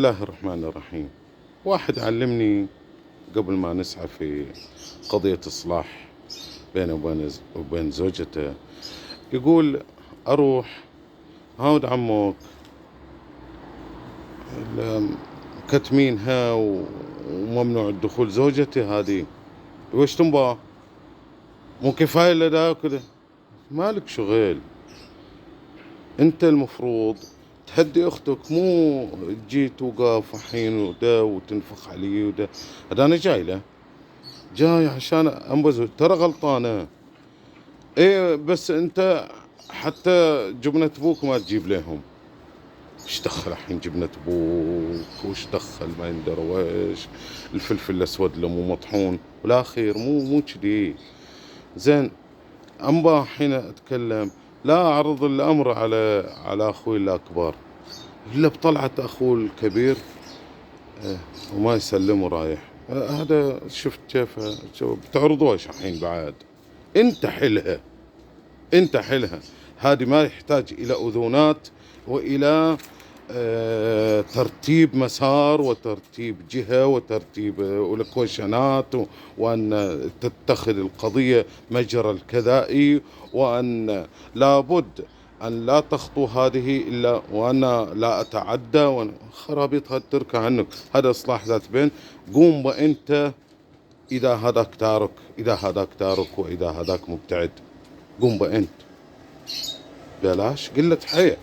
الله الرحمن الرحيم. واحد علمني قبل ما نسعى في قضية إصلاح بينه وبين زوجته، يقول أروح هاود عمك كتمينها وممنوع الدخول، زوجتي هذه وش تنبا مو كفاية إلا دا وكذا. مالك شغل، أنت المفروض تهدي أختك، مو تجي توقف الحين ودا وتنفخ علي ودا. هذا أنا جاي عشان أنبذ، ترى غلطانة. إيه بس أنت حتى جبنة أبوك ما تجيب لهم. إيش دخل الحين جبنة أبوك؟ وش دخل ما يندرى وإيش الفلفل الأسود لو مو مطحون والآخير مو كذي. زين أنبا حين أتكلم لا أعرض الأمر على أخوي الأكبر إلا بطلعة أخوه الكبير وما يسلم ورايح. هذا شفت كيف بتعرضوا إيش الحين بعد. أنت حلها هذه ما يحتاج إلى أذونات وإلى ترتيب مسار وترتيب جهة وترتيب والكوشنات، وأن تتخذ القضية مجرى الكذائي، وأن لابد أن لا تخطو هذه إلا وأنا لا أتعدى خرابيط تركها عنك. هذا إصلاح ذات بين. قوم وأنت إذا هذاك تارك وإذا هذاك مبتعد، قوم بأنت بلاش قلة حياة.